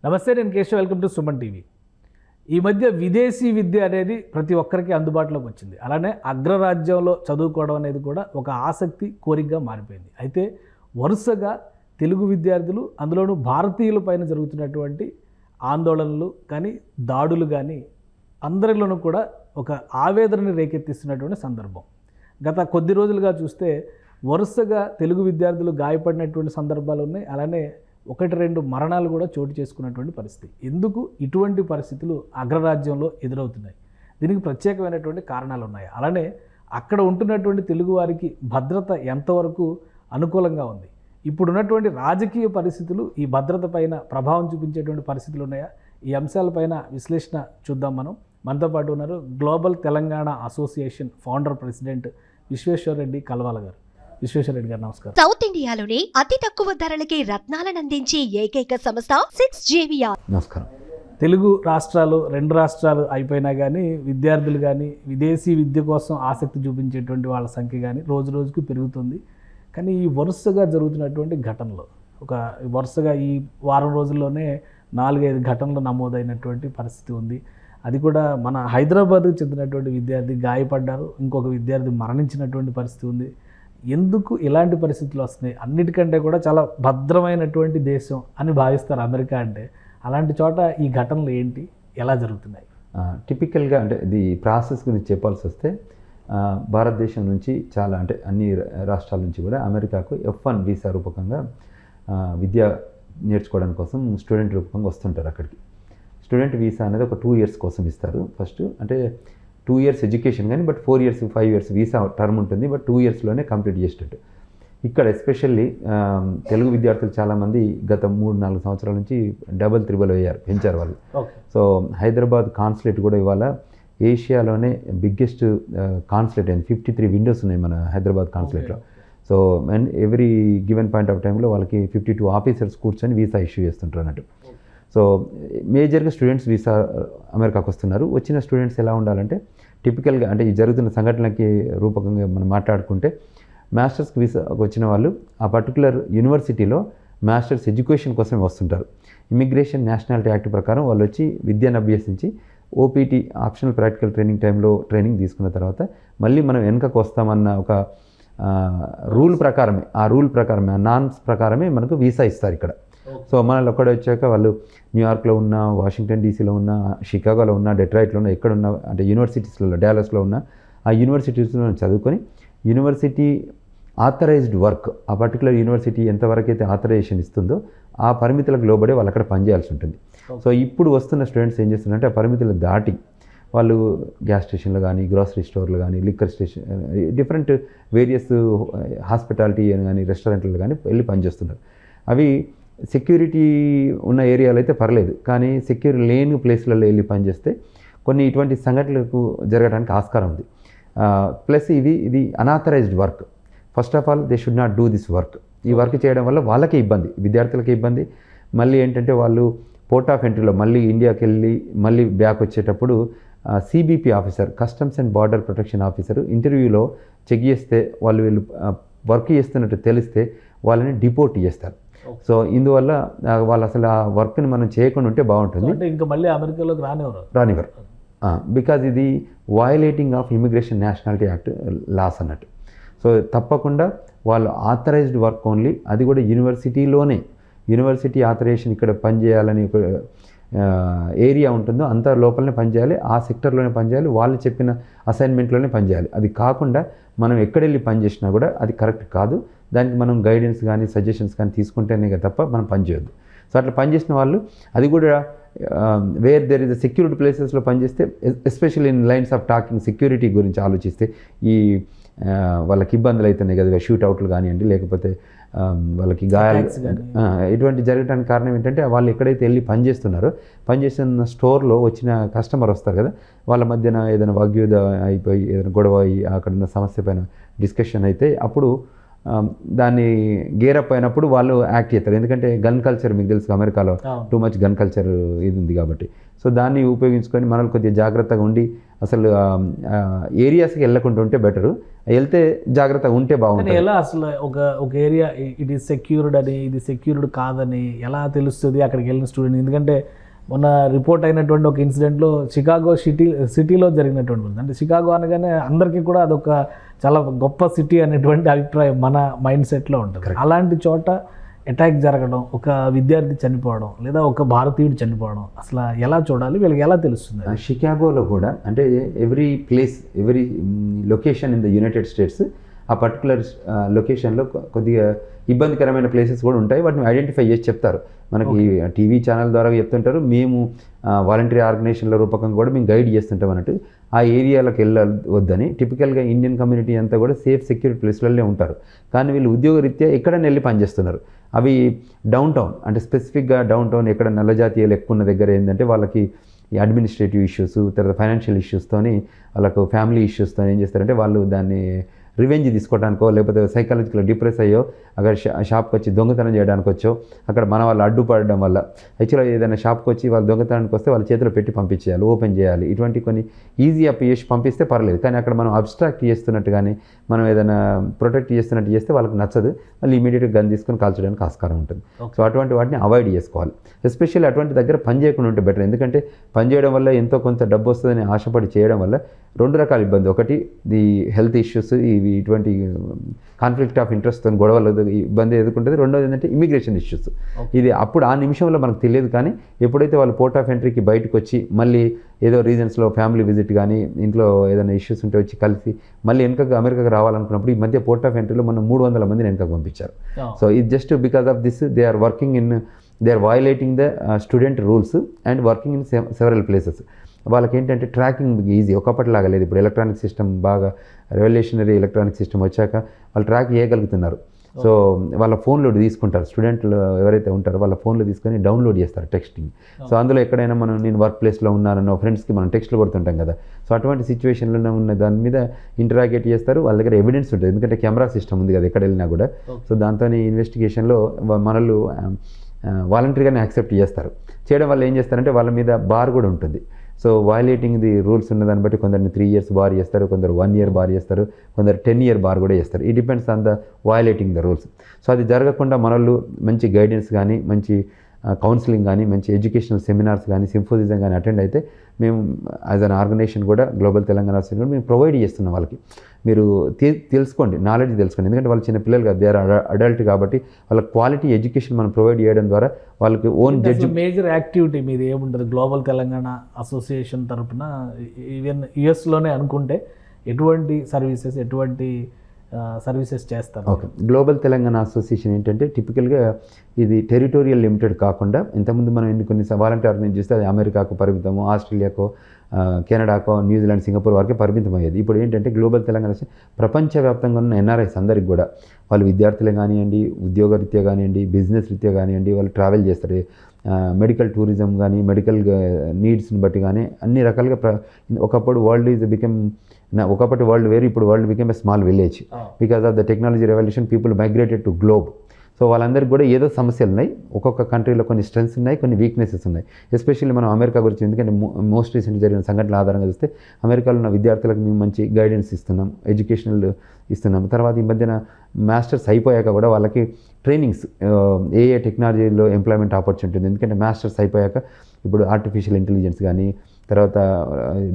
నమస్తే, నేను Keshav. Welcome to Suman TV. ఈ మధ్య విదేశీ విద్య అనేది ప్రతి ఒక్కరికి అందుబాటులోకి వచ్చింది. అలానే అగ్రరాజ్యంలో చదువుకోవడం అనేది కూడా ఒక ఆసక్తి, కోరికగా మారిపోయింది. అయితే వరుసగా తెలుగు విద్యార్థులు, అందులోనూ భారతీయుల పైన జరుగుతున్నటువంటి ఆందోళనలు కానీ, దాడులు కానీ అందరిలోనూ కూడా ఒక ఆవేదనని రేకెత్తిస్తున్నటువంటి సందర్భం. గత కొద్ది రోజులుగా చూస్తే వరుసగా తెలుగు విద్యార్థులు గాయపడినటువంటి సందర్భాలు ఉన్నాయి. అలానే 1-2 మరణాలు కూడా చోటు చేసుకున్నటువంటి పరిస్థితి. ఎందుకు ఇటువంటి పరిస్థితులు అగ్రరాజ్యంలో ఎదురవుతున్నాయి? దీనికి ప్రత్యేకమైనటువంటి కారణాలు ఉన్నాయి. అలానే అక్కడ ఉంటున్నటువంటి తెలుగు వారికి భద్రత ఎంతవరకు అనుకూలంగా ఉంది? ఇప్పుడున్నటువంటి రాజకీయ పరిస్థితులు ఈ భద్రత పైన ప్రభావం చూపించేటువంటి పరిస్థితులు ఉన్నాయా? ఈ అంశాలపైన విశ్లేషణ చూద్దాం. మనతో పాటు ఉన్నారు global Telangana association founder president Vishweshwar Reddy Kalwala గారు. విశ్వేశ్వర రెడ్డి గారు, నమస్కారం. సౌత్ ఇండియాలోనే అతి తక్కువ ధరలకి రత్నాలను అందించే ఏకైక సంస్థ 6JVR. నమస్కారం. తెలుగు రాష్ట్రాలు 2 రాష్ట్రాలు అయిపోయినా కానీ విద్యార్థులు కానీ విదేశీ విద్య కోసం ఆసక్తి చూపించేటువంటి వాళ్ళ సంఖ్య కానీ రోజు రోజుకు పెరుగుతుంది. కానీ ఈ వరుసగా జరుగుతున్నటువంటి ఘటనలు, వరుసగా ఈ వారం రోజుల్లోనే 4-5 ఘటనలు నమోదైనటువంటి పరిస్థితి ఉంది. అది కూడా మన హైదరాబాద్కు చెందినటువంటి విద్యార్థి గాయపడ్డారు, ఇంకొక విద్యార్థి మరణించినటువంటి పరిస్థితి ఉంది. ఎందుకు ఇలాంటి పరిస్థితులు వస్తున్నాయి? అన్నిటికంటే కూడా చాలా భద్రమైనటువంటి దేశం అని భావిస్తారు అమెరికా అంటే. అలాంటి చోట ఈ ఘటనలు ఏంటి, ఎలా జరుగుతున్నాయి? టిపికల్గా అంటే ఇది ప్రాసెస్ గురించి చెప్పాల్సి వస్తే భారతదేశం నుంచి చాలా అంటే అన్ని రాష్ట్రాల నుంచి కూడా అమెరికాకు F1 వీసా రూపకంగా విద్య నేర్చుకోవడం కోసం స్టూడెంట్ రూపకంగా వస్తుంటారు అక్కడికి. స్టూడెంట్ వీసా అనేది ఒక 2 years కోసం ఇస్తారు. ఫస్ట్ అంటే 2 years ఎడ్యుకేషన్ కానీ, but 4 years 5 years visa term ఉంటుంది. బట్ 2 yearsలోనే కంప్లీట్ చేసేటట్టు. ఇక్కడ ఎస్పెషల్లీ తెలుగు విద్యార్థులు చాలామంది గత 3-4 సంవత్సరాల నుంచి డబుల్ త్రిబుల్ అయ్యారు, పెంచారు వాళ్ళు. సో హైదరాబాద్ కాన్సులేట్ కూడా ఇవాళ ఏషియాలోనే బిగ్గెస్ట్ కాన్సులేట్ అయింది. 53 విండోస్ ఉన్నాయి మన హైదరాబాద్ కాన్సులేట్లో. So and every given point of టైంలో వాళ్ళకి 52 ఆఫీసర్స్ కూర్చొని వీసా ఇష్యూ చేస్తుంటారు అన్నట్టు. సో మేజర్గా స్టూడెంట్స్ వీసా అమెరికాకు వస్తున్నారు. వచ్చిన స్టూడెంట్స్ ఎలా ఉండాలంటే టిపికల్గా అంటే ఈ జరుగుతున్న సంఘటనలకి రూపకంగా మనం మాట్లాడుకుంటే, మాస్టర్స్కి వీసా వచ్చిన వాళ్ళు ఆ పర్టికులర్ యూనివర్సిటీలో మాస్టర్స్ ఎడ్యుకేషన్ కోసమే వస్తుంటారు. ఇమిగ్రేషన్ నేషనాలిటీ యాక్ట్ ప్రకారం వాళ్ళు వచ్చి విద్యను అభ్యసించి OPT ఆప్షనల్ ప్రాక్టికల్ ట్రైనింగ్ టైంలో ట్రైనింగ్ తీసుకున్న తర్వాత మళ్ళీ మనం వెనుకకు వస్తామన్న ఒక రూల్ ప్రకారమే, ఆ నార్మ్స్ ప్రకారమే మనకు వీసా ఇస్తారు ఇక్కడ. సో మనల్ని ఒక్కడ వచ్చాక వాళ్ళు న్యూయార్క్లో ఉన్న, వాషింగ్టన్ డీసీలో ఉన్న, షికాగోలో ఉన్న, డెట్రాయిట్లో ఉన్న, ఎక్కడున్న అంటే యూనివర్సిటీస్లలో, డాలస్లో ఉన్న ఆ యూనివర్సిటీస్లో చదువుకొని యూనివర్సిటీ ఆథరైజ్డ్ వర్క్, ఆ పర్టికులర్ యూనివర్సిటీ ఎంతవరకు అయితే ఆథరైజేషన్ ఇస్తుందో ఆ పరిమితులకు లోబడే వాళ్ళు అక్కడ పనిచేయాల్సి ఉంటుంది. సో ఇప్పుడు వస్తున్న స్టూడెంట్స్ ఏం చేస్తున్నారంటే ఆ పరిమితులు దాటి వాళ్ళు గ్యాస్ స్టేషన్లో కానీ, గ్రాసరీ స్టోర్లు కానీ, liquor station, different various hospitality కానీ, రెస్టారెంట్లు కానీ వెళ్ళి పనిచేస్తున్నారు. అవి సెక్యూరిటీ ఉన్న ఏరియాలో అయితే పర్లేదు, కానీ సెక్యూరిటీ లేని ప్లేస్లలో వెళ్ళి పనిచేస్తే కొన్ని ఇటువంటి సంఘటనలకు జరగడానికి ఆస్కారం ఉంది. ప్లస్ ఇది unauthorised work. First of all they should not do this work. ఈ వర్క్ చేయడం వల్ల వాళ్ళకే ఇబ్బంది, విద్యార్థులకే ఇబ్బంది. మళ్ళీ ఏంటంటే వాళ్ళు పోర్ట్ ఆఫ్ ఎంట్రీలో మళ్ళీ ఇండియాకి వెళ్ళి మళ్ళీ బ్యాక్ వచ్చేటప్పుడు CBP officer, customs and border protection officer ఇంటర్వ్యూలో చెక్ చేస్తే వీళ్ళు వర్క్ చేస్తున్నట్టు తెలిస్తే వాళ్ళని డిపోర్ట్ చేస్తారు. సో ఇందువల్ల వాళ్ళు అసలు ఆ వర్క్ని మనం చేయకుండా ఉంటే బాగుంటుంది. ఇంకా మళ్ళీ అమెరికాలోకి రానివ్వరు. బికాజ్ ఇది violating of immigration nationality act laws అన్నట్టు. సో తప్పకుండా వాళ్ళు ఆథరైజ్డ్ వర్క్ ఓన్లీ, అది కూడా యూనివర్సిటీలోనే, యూనివర్సిటీ ఆథరైజేషన్ ఇక్కడ పనిచేయాలని ఒక ఏరియా ఉంటుందో అంత లోపలనే పనిచేయాలి, ఆ సెక్టర్లోనే పనిచేయాలి, వాళ్ళు చెప్పిన అసైన్మెంట్లోనే పనిచేయాలి. అది కాకుండా మనం ఎక్కడెళ్ళి పనిచేసినా కూడా అది కరెక్ట్ కాదు. దానికి మనం గైడెన్స్ కానీ, సజెషన్స్ కానీ తీసుకుంటేనే తప్ప మనం పనిచేయొద్దు. సో అట్లా పనిచేసిన వాళ్ళు అది కూడా వేర్ దెర్ ఇస్ సెక్యూరిటీ ప్లేసెస్లో పనిచేస్తే, especially in lines of talking security గురించి ఆలోచిస్తే ఈ వాళ్ళకి ఇబ్బందులు అవుతున్నాయి కదా, షూట్ అవుట్లు కానివ్వండి, లేకపోతే వాళ్ళకి గాయాలు ఇటువంటి జరగడానికి కారణం ఏంటంటే వాళ్ళు ఎక్కడైతే వెళ్ళి పనిచేస్తున్న స్టోర్లో వచ్చిన కస్టమర్ వస్తారు కదా, వాళ్ళ మధ్యన ఏదైనా వాగ్యుద్ధ అయిపోయి ఏదైనా గొడవ అయ్యి అక్కడ ఉన్న సమస్య పైన డిస్కషన్ అయితే అప్పుడు దాన్ని గేరప్ అయినప్పుడు వాళ్ళు యాక్ట్ చేస్తారు. ఎందుకంటే గన్ కల్చర్ మీకు తెలుసు అమెరికాలో టూ మచ్ గన్ కల్చర్ ఇది ఉంది కాబట్టి. సో దాన్ని ఉపయోగించుకొని మనం కొద్దిగా జాగ్రత్తగా ఉండి అసలు ఏరియాస్కి వెళ్ళకుండా ఉంటే బెటరు, వెళ్తే జాగ్రత్తగా ఉంటే బాగుంటుంది. ఎలా అసలు ఒక ఏరియా ఇట్ ఈస్ సెక్యూర్డ్ అని ఇది సెక్యూర్డ్ కాదని ఎలా తెలుస్తుంది అక్కడికి వెళ్ళిన స్టూడెంట్? ఎందుకంటే మొన్న రిపోర్ట్ అయినటువంటి ఒక ఇన్సిడెంట్లో చికాగో సిటీలో జరిగినటువంటి, అంటే చికాగో అనగానే అందరికీ కూడా అదొక చాలా గొప్ప సిటీ అనేటువంటి అభిప్రాయం మన మైండ్ సెట్లో ఉంటుంది. అలాంటి చోట అటాక్ జరగడం, ఒక విద్యార్థి చనిపోవడం లేదా ఒక భారతీయుడు చనిపోవడం అసలు ఎలా చూడాలి, వీళ్ళకి ఎలా తెలుస్తుంది? షికాగోలో కూడా అంటే every place every location in the United states ఆ పర్టికులర్ లొకేషన్లో కొద్దిగా ఇబ్బందికరమైన ప్లేసెస్ కూడా ఉంటాయి. వాటిని ఐడెంటిఫై చేసి చెప్తారు మనకి, టీవీ ఛానల్ ద్వారా చెప్తుంటారు. మేము వాలంటరీ ఆర్గనైజేషన్ల రూపకంగా కూడా మేము గైడ్ చేస్తుంటాం అన్నట్టు. ఆ ఏరియాలకు వెళ్ళవద్దని. టిపికల్గా ఇండియన్ కమ్యూనిటీ అంతా కూడా సేఫ్ సెక్యూర్ ప్లేస్లలో ఉంటారు. కానీ వీళ్ళు ఉద్యోగరీత్యా ఎక్కడైనా వెళ్ళి పనిచేస్తున్నారు. అవి డౌన్ టౌన్ అంటే స్పెసిఫిక్గా డౌన్ టౌన్ ఎక్కడ నల్లజాతీయాలు ఎక్కువ ఉన్న దగ్గర ఏంటంటే వాళ్ళకి ఈ అడ్మినిస్ట్రేటివ్ ఇష్యూస్, తర్వాత ఫైనాన్షియల్ ఇష్యూస్తోని, వాళ్ళకు ఫ్యామిలీ ఇష్యూస్తో ఏం చేస్తారంటే వాళ్ళు దాన్ని రివెంజ్ తీసుకోవడానికో లేకపోతే సైకాలజికల్ డిప్రెస్ అయ్యో అక్కడ షాప్కి వచ్చి దొంగతనం చేయడానికి వచ్చో అక్కడ మన వాళ్ళు అడ్డుపడడం వల్ల యాక్చువల్గా ఏదైనా షాప్కి వచ్చి వాళ్ళు దొంగతనానికి వస్తే వాళ్ళ చేతిలో పెట్టి పంపించేయాలి, ఓపెన్ చేయాలి. ఇటువంటి కొన్ని ఈజీ అప్ చేసి పంపిస్తే పర్లేదు. కానీ అక్కడ మనం అబ్స్ట్రాక్ట్ చేస్తున్నట్టు కానీ మనం ఏదైనా ప్రొటెక్ట్ చేస్తున్నట్టు చేస్తే వాళ్ళకి నచ్చదు, వాళ్ళు ఇమీడియట్గా గన్ తీసుకొని కాల్చడానికి ఆస్కారం ఉంటుంది. సో అటువంటి వాటిని అవాయిడ్ చేసుకోవాలి. ఎస్పెషల్లీ అటువంటి దగ్గర పని చేయకుండా ఉంటే బెటర్. ఎందుకంటే పని చేయడం వల్ల ఎంతో కొంత డబ్బు వస్తుందని ఆశపడి చేయడం వల్ల రెండు రకాల ఇబ్బంది. ఒకటి ది హెల్త్ ఇష్యూస్, ఇవి ఇటువంటి కాన్ఫ్లిక్ట్ ఆఫ్ ఇంట్రెస్ట్తో గొడవలు ఇబ్బంది ఎదుర్కొంటుంది. రెండోది ఏంటంటే ఇమిగ్రేషన్ ఇష్యూస్. ఇది అప్పుడు ఆ నిమిషంలో మనకు తెలియదు, కానీ ఎప్పుడైతే వాళ్ళు పోర్ట్ ఆఫ్ ఎంట్రీకి బయటకు వచ్చి మళ్ళీ ఏదో రీజన్స్లో ఫ్యామిలీ విజిట్ కానీ ఇంట్లో ఏదైనా ఇష్యూస్ ఉంటే వచ్చి కలిసి మళ్ళీ వెనకకు అమెరికాకి రావాలనుకున్నప్పుడు ఈ మధ్య పోర్ట్ ఆఫ్ ఎంట్రీలో మనం 300 మందిని వెనకకు పంపించారు. సో ఇది just because of this they are working in they are violating the student rules and working in several places. వాళ్ళకి ఏంటంటే ట్రాకింగ్ ఈజీ, ఒకప్పటిలాగా లేదు. ఇప్పుడు ఎలక్ట్రానిక్ సిస్టమ్ బాగా రెవల్యూషనరీ ఎలక్ట్రానిక్ సిస్టమ్ వచ్చాక వాళ్ళు ట్రాక్ చేయగలుగుతున్నారు. సో వాళ్ళ ఫోన్లో తీసుకుంటారు, స్టూడెంట్లు ఎవరైతే ఉంటారో వాళ్ళ ఫోన్లో తీసుకొని డౌన్లోడ్ చేస్తారు టెక్స్టింగ్. సో అందులో ఎక్కడైనా నేను వర్క్ ప్లేస్లో ఉన్నానో ఫ్రెండ్స్కి మనం టెక్స్ట్లు కొడుతుంటాం కదా, సో అటువంటి సిచ్యువేషన్లో ఉన్న దాని మీద ఇంటరాగేట్ చేస్తారు. వాళ్ళ దగ్గర ఎవిడెన్స్ ఉంటుంది, ఎందుకంటే కెమెరా సిస్టమ్ ఉంది కదా ఎక్కడ వెళ్ళినా కూడా. సో దాంతో ఇన్వెస్టిగేషన్లో మనలు వాలంటరీగానే యాక్సెప్ట్ చేస్తారు. చేయడం వల్ల ఏం చేస్తారంటే వాళ్ళ మీద బార్ కూడా ఉంటుంది. సో వయలేటింగ్ ది రూల్స్ ఉన్న దాన్ని బట్టి కొందరిని 3 years బార్ చేస్తారు, కొందరు 1 year బార్ చేస్తారు, కొందరు 10 year బార్ కూడా చేస్తారు. ఈ depends on the violating the rules. So అది జరగకుండా మనల్ని మంచి గైడెన్స్ కానీ, మంచి కౌన్సిలింగ్ కానీ, మంచి ఎడ్యుకేషనల్ సెమినార్స్ కానీ, సింపోజిజం కానీ అటెండ్ అయితే మేము యాజ్ అన్ ఆర్గనైజేషన్ కూడా గ్లోబల్ తెలంగాణ కూడా మేము ప్రొవైడ్ చేస్తున్నాం వాళ్ళకి. మీరు తెలుసుకోండి, నాలెడ్జ్ తెలుసుకోండి. ఎందుకంటే వాళ్ళు చిన్న పిల్లలు కాదు, దే ఆర్ అడల్ట్ కాబట్టి వాళ్ళ క్వాలిటీ ఎడ్యుకేషన్ మనం ప్రొవైడ్ చేయడం ద్వారా వాళ్ళకి ఓన్ జడ్జి. మేజర్ యాక్టివిటీ మీది ఏముంటుంది గ్లోబల్ తెలంగాణ అసోసియేషన్ తరఫున? ఈవెన్ యుఎస్లోనే అనుకుంటే ఎటువంటి సర్వీసెస్ చేస్తారు? ఓకే, గ్లోబల్ తెలంగాణ అసోసియేషన్ ఏంటంటే టిపికల్గా ఇది టెరిటోరియల్ లిమిటెడ్ కాకుండా ఇంతకుముందు మనం కొన్ని వాలంటీర్ ఆర్గనైజ్ చేస్తే అది అమెరికాకు పరిమితము, ఆస్ట్రేలియాకో, కెనడాకో, న్యూజిలాండ్, సింగపూర్ వరకే పరిమితం అయ్యేది. ఇప్పుడు ఏంటంటే గ్లోబల్ తెలంగాణ ప్రపంచవ్యాప్తంగా ఉన్న ఎన్ఆర్ఐస్ అందరికి కూడా, వాళ్ళు విద్యార్థులే కానివ్వండి, ఉద్యోగరీత్యా కానివ్వండి, బిజినెస్ రీత్యా కానివ్వండి, వాళ్ళు ట్రావెల్ చేస్తారు, మెడికల్ టూరిజం కానీ, మెడికల్ నీడ్స్ని బట్టి కానీ అన్ని రకాలుగా. ఒకప్పుడు ఒకప్పటి వరల్డ్ వేరు, ఇప్పుడు world became a small village because of the technology revolution. People migrated to globe. So వాళ్ళందరికీ కూడా ఏదో సమస్యలు ఉన్నాయి, ఒక్కొక్క కంట్రీలో కొన్ని స్ట్రెంగ్స్ ఉన్నాయి, కొన్ని వీక్నెసెస్ ఉన్నాయి. ఎస్పెషల్లీ మనం అమెరికా గురించి, ఎందుకంటే మోస్ట్ రీసెంట్ జరిగిన సంఘటనల ఆధారంగా చూస్తే అమెరికాలో ఉన్న విద్యార్థులకు మేము మంచి గైడెన్స్ ఇస్తున్నాం, ఎడ్యుకేషనల్ ఇస్తున్నాం. తర్వాత ఈ మధ్యన మాస్టర్స్ అయిపోయాక కూడా వాళ్ళకి ట్రైనింగ్స్, ఏ టెక్నాలజీలో ఎంప్లాయ్మెంట్ ఆపర్చునిటీ ఉంది. ఎందుకంటే మాస్టర్స్ అయిపోయాక ఇప్పుడు ఆర్టిఫిషియల్ ఇంటెలిజెన్స్ కానీ, తర్వాత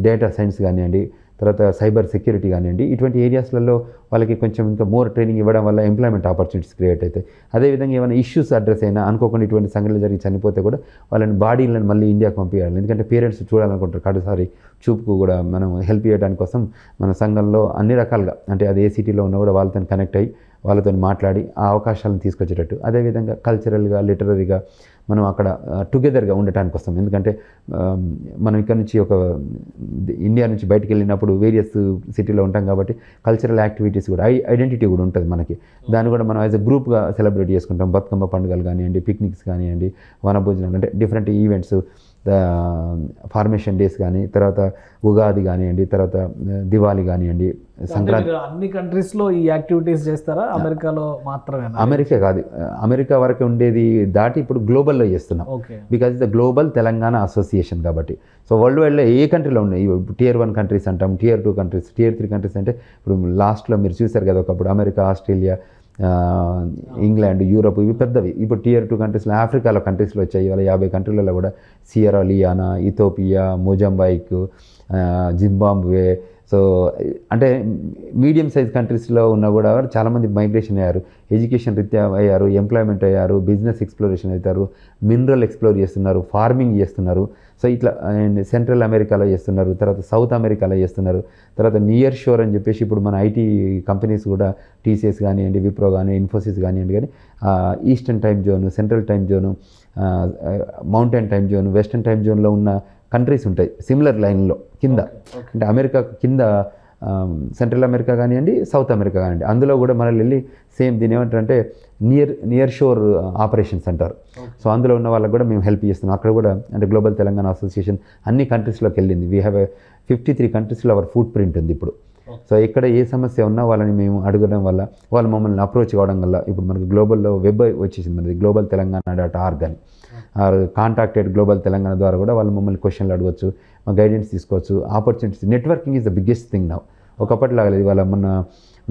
డేటా సైన్స్ కానివ్వండి, తర్వాత సైబర్ సెక్యూరిటీ కానివ్వండి, ఇటువంటి ఏరియాస్లలో వాళ్ళకి కొంచెం ఇంకా మోర్ ట్రైనింగ్ ఇవ్వడం వల్ల ఎంప్లాయ్మెంట్ ఆపర్చునిటీస్ క్రియేట్ అవుతాయి. అదేవిధంగా ఏమైనా ఇష్యూస్ అడ్రస్ అయినా, అనుకోకుండా ఇటువంటి సంఘటనలు జరిగి చనిపోతే కూడా వాళ్ళని బాడీలను మళ్ళీ ఇండియాకి పంపించాలి. ఎందుకంటే పేరెంట్స్ చూడాలనుకుంటారు, కడసారి చూపుకు కూడా మనం హెల్ప్ చేయడానికి కోసం మన సంఘంలో అన్ని రకాలుగా, అంటే అది ఏ సిటీలో ఉన్నా కూడా వాళ్ళతో కనెక్ట్ అయ్యి వాళ్ళతో మాట్లాడి ఆ అవకాశాలను తీసుకొచ్చేటట్టు. అదేవిధంగా కల్చరల్గా, లిటరరీగా మనం అక్కడ టుగెదర్గా ఉండటానికి వస్తాం. ఎందుకంటే మనం ఇక్కడ నుంచి ఇండియా నుంచి బయటికి వెళ్ళినప్పుడు వేరియస్ సిటీలో ఉంటాం కాబట్టి కల్చరల్ యాక్టివిటీస్ కూడా, ఐడెంటిటీ కూడా ఉంటుంది మనకి. దాన్ని కూడా మనం యాజ్ ఎ గ్రూప్గా సెలబ్రేట్ చేసుకుంటాం. బతుకమ్మ పండుగలు కానివ్వండి, పిక్నిక్స్ కానివ్వండి, వనభోజనాలు, అంటే డిఫరెంట్ ఈవెంట్స్, ఫార్మేషన్ డేస్ కానీ, తర్వాత ఉగాది కానివ్వండి, తర్వాత దివాళీ కానివ్వండి, సంక్రాంతి. అన్ని కంట్రీస్లో ఈ యాక్టివిటీస్ చేస్తారా? అమెరికాలో మాత్రమే? అమెరికా కాదు, అమెరికా వరకు ఉండేది దాటి ఇప్పుడు గ్లోబల్లో చేస్తున్నాం. Okay. Because the global Telangana association కాబట్టి. సో వరల్డ్ వైడ్లో ఏ కంట్రీలో ఉన్నాయి, Tier 1 కంట్రీస్ అంటాం, Tier 2 కంట్రీస్, Tier 3 కంట్రీస్ అంటే ఇప్పుడు లాస్ట్లో మీరు చూశారు కదా ఒకప్పుడు అమెరికా, ఆస్ట్రేలియా, ఇంగ్లాండ్, యూరోప్ ఇవి పెద్దవి. ఇప్పుడు Tier 2 కంట్రీస్లో ఆఫ్రికాలో కంట్రీస్లో వచ్చాయి. ఇవాళ 50 కంట్రీలలో కూడా Sierra Leone, Ethiopia, Mozambique, Zimbabwe. So అంటే మీడియం సైజ్ కంట్రీస్లో ఉన్న కూడా చాలామంది మైగ్రేషన్ అయ్యారు, ఎడ్యుకేషన్ రీత్యా అయ్యారు, ఎంప్లాయ్మెంట్ అయ్యారు, బిజినెస్ ఎక్స్ప్లోరేషన్ అవుతారు, మినరల్ ఎక్స్ప్లోర్ చేస్తున్నారు, ఫార్మింగ్ చేస్తున్నారు. సో ఇట్లా సెంట్రల్ అమెరికాలో చేస్తున్నారు, తర్వాత సౌత్ అమెరికాలో చేస్తున్నారు, తర్వాత నియర్ షోర్ అని చెప్పేసి ఇప్పుడు మన ఐటీ కంపెనీస్ కూడా TCS కానివ్వండి, విప్రో కానీ, ఇన్ఫోసిస్ కానివ్వండి, కానీ eastern time zone, central time zone, mountain time zone, western time జోన్లో ఉన్న కంట్రీస్ ఉంటాయి సిమిలర్ లైన్లో కింద. అంటే అమెరికా కింద సెంట్రల్ అమెరికా కానివ్వండి, సౌత్ అమెరికా కానివ్వండి, అందులో కూడా మనల్ని వెళ్ళి సేమ్ దీని ఏమంటారంటే నియర్ షోర్ ఆపరేషన్స్ అంటారు. సో అందులో ఉన్న వాళ్ళకి కూడా మేము హెల్ప్ చేస్తున్నాం. అక్కడ కూడా అంటే గ్లోబల్ తెలంగాణ అసోసియేషన్ అన్ని కంట్రీస్లోకి వెళ్ళింది. వీ హ్యావ్ 53 కంట్రీస్లో అవర్ ఫుట్ ప్రింట్ ఉంది ఇప్పుడు. సో ఇక్కడ ఏ సమస్య ఉన్నా వాళ్ళని మేము అడగడం వల్ల, వాళ్ళు మమ్మల్ని అప్రోచ్ కావడం వల్ల ఇప్పుడు మనకు గ్లోబల్లో వెబ్ వచ్చేసింది మనది, globaltelangana.org అని. కాంటాక్టెడ్ గ్లోబల్ తెలంగాణ ద్వారా కూడా వాళ్ళు మమ్మల్ని క్వశ్చన్లు అడగవచ్చు, మా గైడెన్స్ తీసుకోవచ్చు. Opportunities, networking is the biggest thing now. ఒకప్పటిలాగా లేదు. వాళ్ళ మొన్న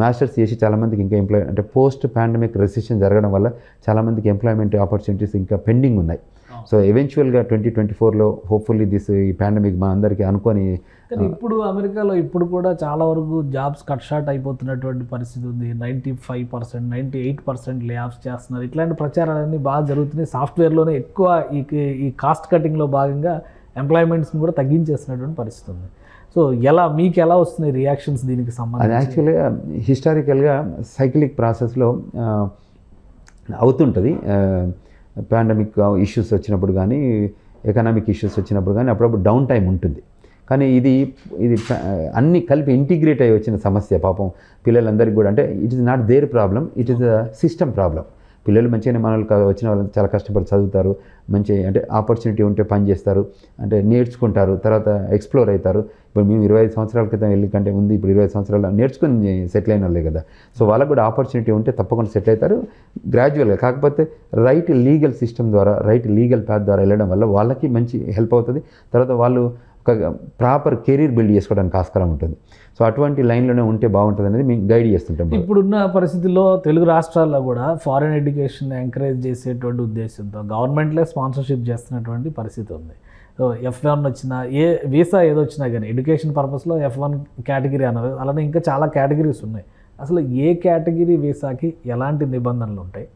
మాస్టర్స్ చేసి చాలామందికి ఇంకా అంటే పోస్ట్ పాండమిక్ రెసిషన్ జరగడం వల్ల చాలామందికి ఎంప్లాయ్మెంట్ ఆపర్చునిటీస్ ఇంకా పెండింగ్ ఉన్నాయి. సో ఎవెన్చువల్గా 2024లో హోప్ఫుల్లీ ఈ పాండమిక్ మా అందరికీ అనుకొని. కానీ ఇప్పుడు అమెరికాలో ఇప్పుడు కూడా చాలా వరకు జాబ్స్ కట్ షార్ట్ అయిపోతున్నటువంటి పరిస్థితి ఉంది. 95%, 98% లే ఆఫ్స్ చేస్తున్నారు. ఇట్లాంటి ప్రచారాలన్నీ బాగా జరుగుతున్నాయి. సాఫ్ట్వేర్లోనే ఎక్కువ ఈ కాస్ట్ కటింగ్లో భాగంగా ఎంప్లాయ్మెంట్స్ని కూడా తగ్గించేస్తున్నటువంటి పరిస్థితి ఉంది. సో మీకు ఎలా వస్తున్నాయి రియాక్షన్స్ దీనికి సంబంధించి? అది యాక్చువల్గా హిస్టారికల్గా సైక్లిక్ ప్రాసెస్లో అవుతుంటుంది. పాండమిక్ ఇష్యూస్ వచ్చినప్పుడు కానీ, ఎకనామిక్ ఇష్యూస్ వచ్చినప్పుడు కానీ అప్పుడప్పుడు డౌన్ టైం ఉంటుంది. కానీ ఇది అన్నీ కలిపి ఇంటిగ్రేట్ అయ్యి వచ్చిన సమస్య. పాపం పిల్లలందరికీ కూడా అంటే it is not their problem, it is a system problem. పిల్లలు మంచిగానే మన వాళ్ళు వచ్చిన వాళ్ళు చాలా కష్టపడి చదువుతారు, మంచి అంటే ఆపర్చునిటీ ఉంటే పని చేస్తారు, అంటే నేర్చుకుంటారు, తర్వాత ఎక్స్ప్లోర్ అవుతారు. ఇప్పుడు మేము 25 సంవత్సరాల క్రితం వెళ్ళి కంటే ముందు ఇప్పుడు 25 సంవత్సరాలు నేర్చుకుని సెటిల్ అయిన వాళ్ళే కదా. సో వాళ్ళకు కూడా ఆపర్చునిటీ ఉంటే తప్పకుండా సెటిల్ అవుతారు గ్రాడ్యువల్గా. కాకపోతే రైట్ లీగల్ సిస్టమ్ ద్వారా, రైట్ లీగల్ పాత్ ద్వారా వెళ్ళడం వల్ల వాళ్ళకి మంచి హెల్ప్ అవుతుంది. తర్వాత వాళ్ళు ఒక ప్రాపర్ కెరీర్ బిల్డ్ చేసుకోవడానికి ఆస్కారం ఉంటుంది. సో అటువంటి లైన్లోనే ఉంటే బాగుంటుంది అనేది మేము గైడ్ చేస్తుంటాం. ఇప్పుడున్న పరిస్థితుల్లో తెలుగు రాష్ట్రాల్లో కూడా ఫారెన్ ఎడ్యుకేషన్ ఎంకరేజ్ చేసేటువంటి ఉద్దేశంతో గవర్నమెంట్లే స్పాన్సర్షిప్ చేస్తున్నటువంటి పరిస్థితి ఉంది. సో F1 వచ్చినా, ఏ వీసా ఏదొచ్చినా కానీ ఎడ్యుకేషన్ పర్పస్లో F1 కేటగిరీ అన్నారు. అలానే ఇంకా చాలా కేటగిరీస్ ఉన్నాయి. అసలు ఏ కేటగిరీ వీసాకి ఎలాంటి నిబంధనలు ఉంటాయి?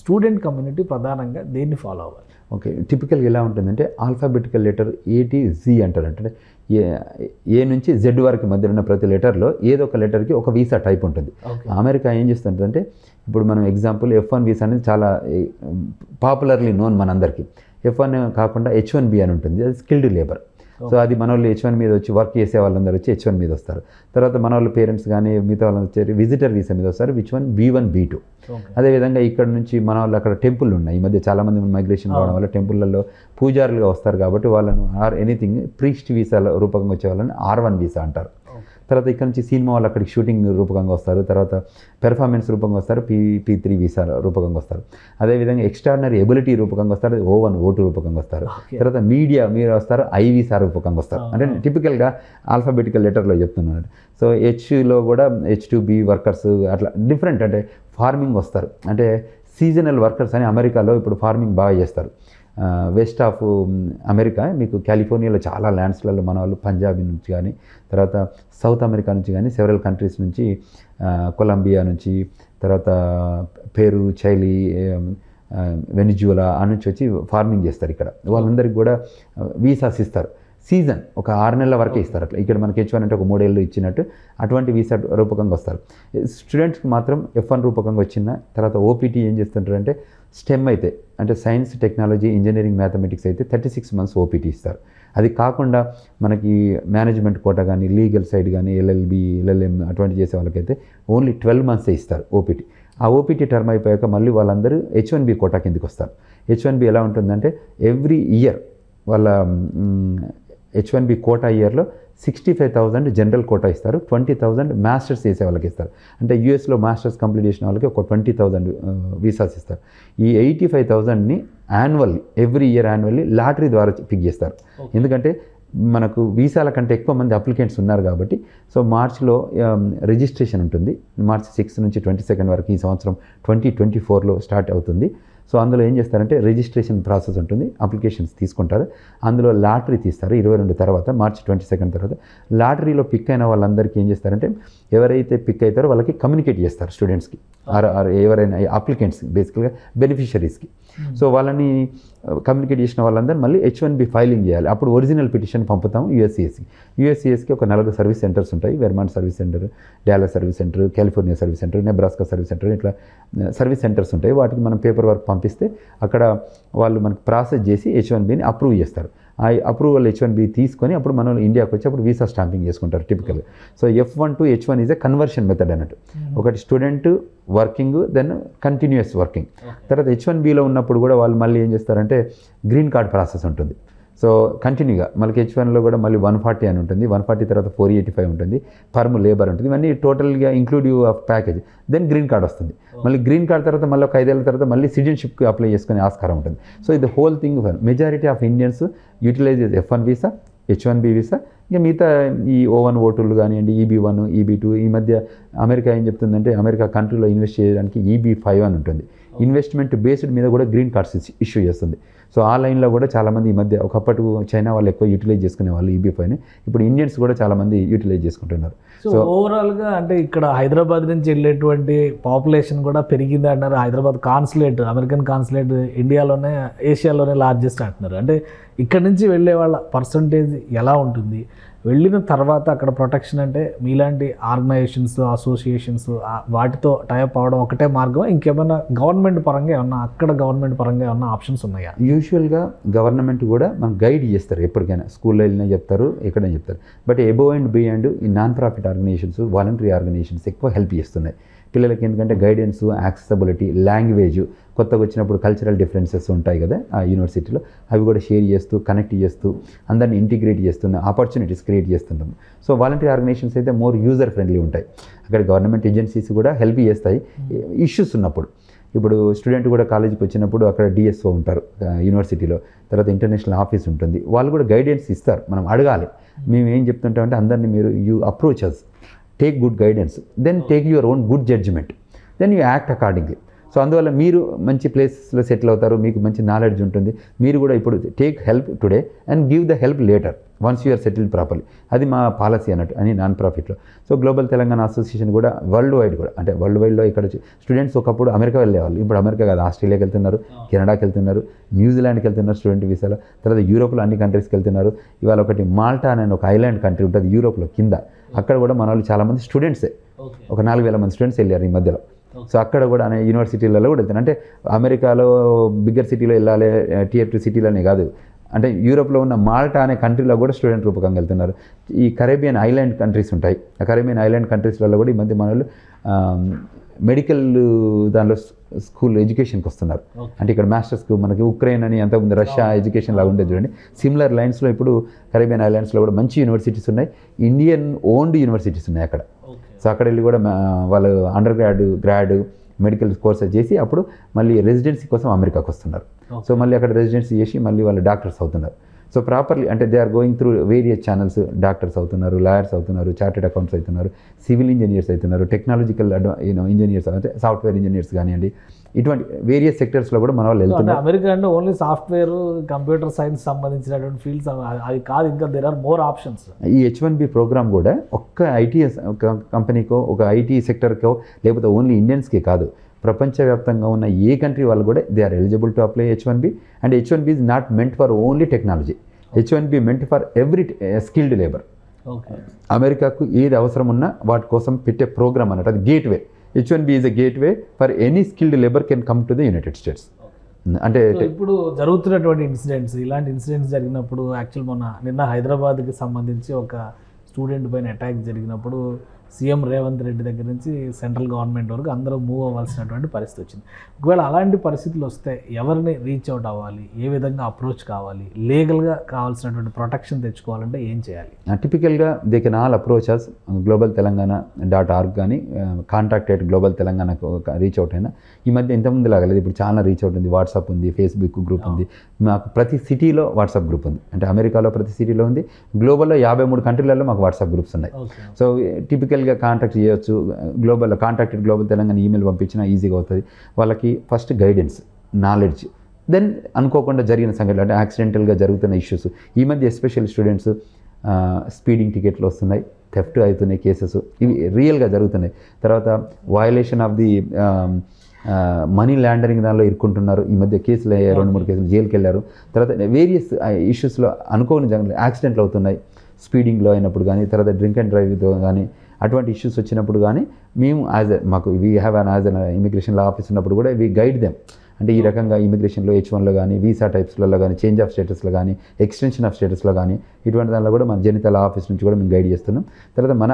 స్టూడెంట్ కమ్యూనిటీ ప్రధానంగా దేన్ని ఫాలో అవ్వాలి? ఓకే, టిపికల్గా ఎలా ఉంటుందంటే ఆల్ఫాబెటికల్ లెటర్ ATZ అంటారు. అంటే ఏ నుంచి Z వరకు మధ్య ఉన్న ప్రతి లెటర్లో ఏదో ఒక లెటర్కి ఒక వీసా టైప్ ఉంటుంది. అమెరికా ఏం చేస్తుందంటే ఇప్పుడు మనం ఎగ్జాంపుల్ F1 వీసా అనేది చాలా పాపులర్లీ నోన్ మనందరికీ. F1 కాకుండా H1B అని ఉంటుంది, అది స్కిల్డ్ లేబర్. సో అది మన వాళ్ళు H1 మీద వచ్చి వర్క్ చేసే వాళ్ళందరూ వచ్చి H1 మీద వస్తారు. తర్వాత మన వాళ్ళ పేరెంట్స్ కానీ మిగతా వాళ్ళందరూ వచ్చి విజిటర్ వీసా మీద వస్తారు, which1 B1 B2. అదేవిధంగా ఇక్కడ నుంచి మన వాళ్ళు అక్కడ టెంపుల్ ఉన్నాయి. ఈ మధ్య చాలామంది మైగ్రేషన్ కావడం వల్ల టెంపుల్లలో పూజారులుగా వస్తారు కాబట్టి వాళ్ళను ఎనీథింగ్ ప్రీస్ట్ వీసా రూపకంగా వచ్చే వాళ్ళని R1 వీసా అంటారు. తర్వాత ఇక్కడ నుంచి సినిమా వాళ్ళు అక్కడికి షూటింగ్ రూపకంగా వస్తారు, తర్వాత పెర్ఫార్మెన్స్ రూపంగా వస్తారు, P3 వీసా రూపకంగా వస్తారు. అదేవిధంగా ఎక్స్ట్రాడినరీ ఎబిలిటీ రూపకంగా వస్తారు, O1 O2 రూపకంగా వస్తారు. తర్వాత మీడియా మీరు వస్తారు, I వీసా రూపకంగా వస్తారు. అంటే టిపికల్గా ఆల్ఫాబెటికల్ లెటర్లో చెప్తున్నాను. సో Hలో కూడా H2B వర్కర్స్ అట్లా డిఫరెంట్. అంటే ఫార్మింగ్ వస్తారు, అంటే సీజనల్ వర్కర్స్ అని అమెరికాలో ఇప్పుడు ఫార్మింగ్ బాగా చేస్తారు. వెస్ట్ ఆఫ్ అమెరికా మీకు కాలిఫోర్నియాలో చాలా ల్యాండ్స్లలో మన వాళ్ళు పంజాబీ నుంచి కానీ, తర్వాత సౌత్ అమెరికా నుంచి కానీ, సెవెరల్ కంట్రీస్ నుంచి, కొలంబియా నుంచి, తర్వాత పెరు, చైలీ, వెనిజులా ఆ నుంచి వచ్చి ఫార్మింగ్ చేస్తారు. ఇక్కడ వాళ్ళందరికీ కూడా వీసాస్ ఇస్తారు. సీజన్ ఒక 6 నెలల వరకే ఇస్తారు. అట్లా ఇక్కడ మనకి H1 అంటే ఒక 3 ఏళ్ళు ఇచ్చినట్టు అటువంటి వీసా రూపకంగా వస్తారు. స్టూడెంట్స్కి మాత్రం F1 రూపకంగా వచ్చిన తర్వాత OPT ఏం చేస్తుంటారంటే స్టెమ్ అయితే అంటే సైన్స్, టెక్నాలజీ, ఇంజనీరింగ్, మ్యాథమెటిక్స్ అయితే 36 మంత్స్ OPT ఇస్తారు. అది కాకుండా మనకి మేనేజ్మెంట్ కోట కానీ, లీగల్ సైడ్ కానీ, LLB, LLM అటువంటి చేసే వాళ్ళకైతే ఓన్లీ 12 మంత్సే ఇస్తారు OPT. ఆ OPT టర్మ్ అయిపోయాక మళ్ళీ వాళ్ళందరూ H1B కోటా కిందకి వస్తారు. H1B ఎలా ఉంటుందంటే ఎవ్రీ ఇయర్ వాళ్ళ H1B కోటా ఇయర్లో 65,000 జనరల్ కోటా ఇస్తారు, 20,000 మాస్టర్స్ చేసే వాళ్ళకి ఇస్తారు. అంటే యూఎస్లో మాస్టర్స్ కంప్లీట్ చేసిన వాళ్ళకి ఒక 20,000 వీసాస్ ఇస్తారు. ఈ 85,000ని ఎవ్రీ ఇయర్ యాన్యువల్లీ లాటరీ ద్వారా పిక్ చేస్తారు. ఎందుకంటే మనకు వీసాల కంటే ఎక్కువ మంది అప్లికెంట్స్ ఉన్నారు కాబట్టి. సో మార్చ్లో రిజిస్ట్రేషన్ ఉంటుంది, మార్చ్ 6 నుంచి 22 వరకు ఈ సంవత్సరం 2024లో స్టార్ట్ అవుతుంది. సో అందులో ఏం చేస్తారంటే రిజిస్ట్రేషన్ ప్రాసెస్ ఉంటుంది, అప్లికేషన్స్ తీసుకుంటారు, అందులో లాటరీ తీస్తారు 22 తర్వాత, మార్చ్ 22 తర్వాత. లాటరీలో పిక్ అయిన వాళ్ళందరికీ ఏం చేస్తారంటే ఎవరైతే పిక్ అవుతారో వాళ్ళకి కమ్యూనికేట్ చేస్తారు, స్టూడెంట్స్కి ఎవరైనా అప్లికెంట్స్ బేసికల్గా బెనిఫిషరీస్కి. సో వాళ్ళని కమ్యూనికేట్ చేసిన వాళ్ళందరూ మళ్ళీ H1B ఫైలింగ్ చేయాలి. అప్పుడు ఒరిజినల్ పిటిషన్ పంపుతాము యూఎస్సిఎస్కి. ఒక 4 సర్వీస్ సెంటర్స్ ఉంటాయి, Vermont service centre, Dallas service centre, California service centre, Nebraska service centre, ఇట్లా సర్వీస్ సెంటర్స్ ఉంటాయి. వాటికి మనం పేపర్ వర్క్ పంపిస్తే అక్కడ వాళ్ళు మనకు ప్రాసెస్ చేసి H1Bని అప్రూవ్ చేస్తారు. ఆ అప్రూవల్ H1B తీసుకొని అప్పుడు మనం ఇండియాకి వచ్చి అప్పుడు వీసా స్టాంపింగ్ చేసుకుంటారు టిపికల్గా. So F1 to H1 is a conversion method అన్నట్టు. ఒకటి student working, then continues working. తర్వాత H1Bలో ఉన్నప్పుడు కూడా వాళ్ళు మళ్ళీ ఏం చేస్తారంటే గ్రీన్ కార్డ్ ప్రాసెస్ ఉంటుంది. సో కంటిన్యూగా మనకి H1లో కూడా మళ్ళీ 140 అని ఉంటుంది, 140 తర్వాత 485 ఉంటుంది, పర్మ్ లేబర్ ఉంటుంది, ఇవన్నీ టోటల్గా inclusive of package. Then green card వస్తుంది. మళ్ళీ గ్రీన్ కార్డ్ తర్వాత మళ్ళీ ఒక 5 ఏళ్ళ తర్వాత మళ్ళీ సిటిజన్షిప్కి అప్లై చేసుకునే ఆస్కారం ఉంటుంది. సో ఇది whole thing. Majority of Indians utilize F1 visa, H1B visa. ఇంకా మిగతా ఈ O1 ఓటులు కానివ్వండి, EB1, EB2. ఈ మధ్య అమెరికా ఏం చెప్తుందంటే అమెరికా కంట్రీలో ఇన్వెస్ట్ చేయడానికి EB5 అని ఉంటుంది, ఇన్వెస్ట్మెంట్ బేస్డ్ మీద కూడా గ్రీన్ కార్డ్స్ ఇష్యూ చేస్తుంది. సో ఆ లైన్లో కూడా చాలామంది ఈ మధ్య, ఒకప్పటి చైనా వాళ్ళు ఎక్కువ యూటిలైజ్ చేసుకునే వాళ్ళు EB5ని, ఇప్పుడు ఇండియన్స్ కూడా చాలామంది యూటిలైజ్ చేసుకుంటున్నారు. సో ఓవరాల్గా అంటే ఇక్కడ హైదరాబాద్ నుంచి వెళ్ళేటువంటి పాపులేషన్ కూడా పెరిగింది అంటున్నారు. హైదరాబాద్ కాన్సులేట్, అమెరికన్ కాన్సులేట్ ఇండియాలోనే, ఏషియాలోనే లార్జెస్ట్ అంటున్నారు. అంటే ఇక్కడ నుంచి వెళ్ళే వాళ్ళ పర్సంటేజ్ ఎలా ఉంటుంది? వెళ్ళిన తర్వాత అక్కడ ప్రొటెక్షన్ అంటే మీలాంటి ఆర్గనైజేషన్స్, అసోసియేషన్స్ వాటితో టైప్ అవ్వడం ఒకటే మార్గం, ఇంకేమైనా గవర్నమెంట్ పరంగా ఏమన్నా ఏమన్నా ఆప్షన్స్ ఉన్నాయా? యూజువల్గా గవర్నమెంట్ కూడా మనకు గైడ్ చేస్తారు, ఎప్పటికైనా స్కూల్లో వెళ్ళినా చెప్తారు, ఎక్కడైనా చెప్తారు. బట్ అబోవ్ అండ్ బియాండ్ ఈ non profit organizations, voluntary organizations ఎక్కువ హెల్ప్ చేస్తున్నాయి పిల్లలకి. ఎందుకంటే గైడెన్స్, యాక్సెసిబిలిటీ, లాంగ్వేజ్, కొత్తగా వచ్చినప్పుడు కల్చరల్ డిఫరెన్సెస్ ఉంటాయి కదా ఆ యూనివర్సిటీలో, అవి కూడా షేర్ చేస్తూ, కనెక్ట్ చేస్తూ, అందరిని ఇంటిగ్రేట్ చేస్తున్న ఆపర్చునిటీస్ క్రియేట్ చేస్తుంటాం. సో వాలంటరీ ఆర్గనైజేషన్స్ అయితే మోర్ యూజర్ ఫ్రెండ్లీ ఉంటాయి. అక్కడ గవర్నమెంట్ ఏజెన్సీస్ కూడా హెల్ప్ చేస్తాయి ఇష్యూస్ ఉన్నప్పుడు. ఇప్పుడు స్టూడెంట్ కూడా కాలేజీకి వచ్చినప్పుడు అక్కడ DSO ఉంటారు యూనివర్సిటీలో, తర్వాత ఇంటర్నేషనల్ ఆఫీస్ ఉంటుంది, వాళ్ళు కూడా గైడెన్స్ ఇస్తారు. మనం అడగాలి. మేము ఏం చెప్తుంటామంటే అందరినీ మీరు you approach us, take good guidance, then take your own good judgment, then you act accordingly. So అందువల్ల మీరు మంచి ప్లేసెస్లో సెటిల్ అవుతారు, మీకు మంచి నాలెడ్జ్ ఉంటుంది. మీరు కూడా ఇప్పుడు take help today and give the help later once you're settled properly. అది మా పాలసీ అన్నట్టు అని నాన్ ప్రాఫిట్లో. సో గ్లోబల్ తెలంగాణ అసోసియేషన్ కూడా వరల్డ్ వైడ్ కూడా, అంటే వరల్డ్ వైడ్లో ఇక్కడ స్టూడెంట్స్ ఒకప్పుడు అమెరికా వెళ్ళేవాళ్ళు, ఇప్పుడు అమెరికా కాదు, ఆస్ట్రేలియాకి వెళ్తున్నారు, కెనడాకి వెళ్తున్నారు, న్యూజిలాండ్కి వెళ్తున్నారు స్టూడెంట్ వీసాలో, తర్వాత యూరోప్లో అన్ని కంట్రీస్కి వెళ్తున్నారు. ఇవాళ ఒకటి మాల్టా అనే ఒక ఐలాండ్ కంట్రీ ఉంటుంది యూరోప్లో కింద, అక్కడ కూడా మన వాళ్ళు చాలామంది స్టూడెంట్సే, ఒక 4,000 మంది స్టూడెంట్స్ వెళ్ళారు ఈ మధ్యలో. సో అక్కడ కూడా అనే యూనివర్సిటీలలో కూడా వెళ్తాను. అంటే అమెరికాలో బిగ్గర్ సిటీలో వెళ్ళాలి, Tier 2 సిటీలోనే కాదు, అంటే యూరోప్లో ఉన్న మాల్టా అనే కంట్రీలో కూడా స్టూడెంట్ రూపకంగా వెళ్తున్నారు. ఈ కరేబియన్ ఐలాండ్ కంట్రీస్ ఉంటాయి, ఆ కరేబియన్ ఐలాండ్ కంట్రీస్లలో కూడా ఈ మధ్య మన వాళ్ళు మెడికల్ దానిలో స్కూల్ ఎడ్యుకేషన్కి వస్తున్నారు. అంటే ఇక్కడ మాస్టర్స్కు మనకి ఉక్రెయిన్ అని అంతకుముందు రష్యా ఎడ్యుకేషన్ లాగా ఉండేది చూడండి, సిమిలర్ లైన్స్లో ఇప్పుడు కరేబియన్ ఐలాండ్స్లో కూడా మంచి యూనివర్సిటీస్ ఉన్నాయి, ఇండియన్ ఓన్డ్ యూనివర్సిటీస్ ఉన్నాయి అక్కడ. సో అక్కడ వెళ్ళి కూడా వాళ్ళు అండర్ గ్రాడ్ మెడికల్ కోర్సెస్ చేసి అప్పుడు మళ్ళీ రెసిడెన్సీ కోసం అమెరికాకు వస్తున్నారు. సో మళ్ళీ అక్కడ రెసిడెన్సీ చేసి మళ్ళీ వాళ్ళు డాక్టర్స్ అవుతున్నారు. సో ప్రాపర్లీ అంటే they are going through various channels, doctors అవుతున్నారు, లాయర్స్ అవుతున్నారు, చార్టెడ్ అకౌంట్స్ అవుతున్నారు, సివిల్ ఇంజనీర్స్ అవుతున్నారు, టెక్నాలజికల్ ఇంజనీర్స్ అంటే సాఫ్ట్వేర్ ఇంజనీర్స్ కానివ్వండి, ఇటువంటి వేరియస్ సెక్టర్స్లో కూడా మన వాళ్ళు వెళ్తున్నారు. అమెరికా అంటే ఓన్లీ సాఫ్ట్వేర్, కంప్యూటర్ సైన్స్ సంబంధించినటువంటి ఫీల్డ్స్ అది కాదు, ఇంకా దేర్ ఆర్ మోర్ ఆప్షన్స్. ఈ H1B ప్రోగ్రామ్ కూడా ఒక్క ఐటీ కంపెనీకో, ఒక ఐటీ సెక్టర్కో, లేకపోతే ఓన్లీ ఇండియన్స్కే కాదు, ప్రపంచవ్యాప్తంగా ఉన్న ఏ కంట్రీ వాళ్ళు కూడా they are eligible to apply H1B. And H1B is not meant for only technology, H1B meant for every skilled labour. అమెరికాకు ఏది అవసరం ఉన్నా వాటి కోసం పెట్టే ప్రోగ్రామ్ అన్నట్టు, అది gateway. H1B is a gateway for any skilled labour can come to the United states. అంటే ఇప్పుడు జరుగుతున్నటువంటి ఇలాంటి ఇన్సిడెంట్స్ జరిగినప్పుడు, యాక్చువల్ నిన్న హైదరాబాద్కి సంబంధించి ఒక స్టూడెంట్ పైన అటాక్ జరిగినప్పుడు సీఎం రేవంత్ రెడ్డి దగ్గర నుంచి సెంట్రల్ గవర్నమెంట్ వరకు అందరూ మూవ్ అవ్వాల్సినటువంటి పరిస్థితి వచ్చింది. ఒకవేళ అలాంటి పరిస్థితులు వస్తే ఎవరిని రీచ్ అవుట్ అవ్వాలి, ఏ విధంగా అప్రోచ్ కావాలి, లీగల్గా కావాల్సినటువంటి ప్రొటెక్షన్ తెచ్చుకోవాలంటే ఏం చేయాలి? టిపికల్గా they can all approach us globaltelangana.org కానీ contact@globaltelanganaకు రీచ్ అవుట్ అయినా. ఈ మధ్య ఇంతకుముందు లాగా లేదు, ఇప్పుడు చాలా రీచ్ అవుట్ ఉంది. వాట్సాప్ ఉంది, ఫేస్బుక్ గ్రూప్ ఉంది. మాకు ప్రతి సిటీలో వాట్సాప్ గ్రూప్ ఉంది. అంటే అమెరికాలో ప్రతి సిటీలో ఉంది, గ్లోబల్లో 53 కంట్రీలలో మాకు వాట్సాప్ గ్రూప్స్ ఉన్నాయి. సో టిపికల్గా కాంటాక్ట్ చేయొచ్చు. గ్లోబల్లో contact@globaltelangana ఈమెయిల్ పంపించినా ఈజీగా అవుతుంది. వాళ్ళకి ఫస్ట్ గైడెన్స్, నాలెడ్జ్, దెన్ అనుకోకుండా జరిగిన సంఘటనలు అంటే యాక్సిడెంటల్గా జరుగుతున్న ఇష్యూస్. ఈ మధ్య ఎస్పెషల్ స్టూడెంట్స్ స్పీడింగ్ టికెట్లు వస్తున్నాయి, థెఫ్ట్ అవుతున్నాయి కేసెస్, ఇవి రియల్గా జరుగుతున్నాయి. తర్వాత violation of the money laundering దానిలో ఇరుక్కుంటున్నారు. ఈ మధ్య కేసులు అయ్యాయి, 2-3 కేసులు జైలుకి వెళ్ళారు. తర్వాత వేరియస్ ఇష్యూస్లో అనుకోని యాక్సిడెంట్లు అవుతున్నాయి, స్పీడింగ్లో అయినప్పుడు కానీ, తర్వాత డ్రింక్ అండ్ డ్రైవ్తో కానీ, అటువంటి ఇష్యూస్ వచ్చినప్పుడు కానీ మేము మాకు we have as an immigration law office ఉన్నప్పుడు కూడా వీ గైడ్ దెమ్. అంటే ఈ రకంగా ఇమిగ్రేషన్లో H1లో కానీ, వీసా టైప్స్లలో కానీ, చేంజ్ ఆఫ్ స్టేటస్లో కానీ, ఎక్స్టెన్షన్ ఆఫ్ స్టేటస్లో కానీ, ఇటువంటి దానిలో కూడా మన జనిత లా ఆఫీస్ నుంచి కూడా మేము గైడ్ చేస్తున్నాం. తర్వాత మన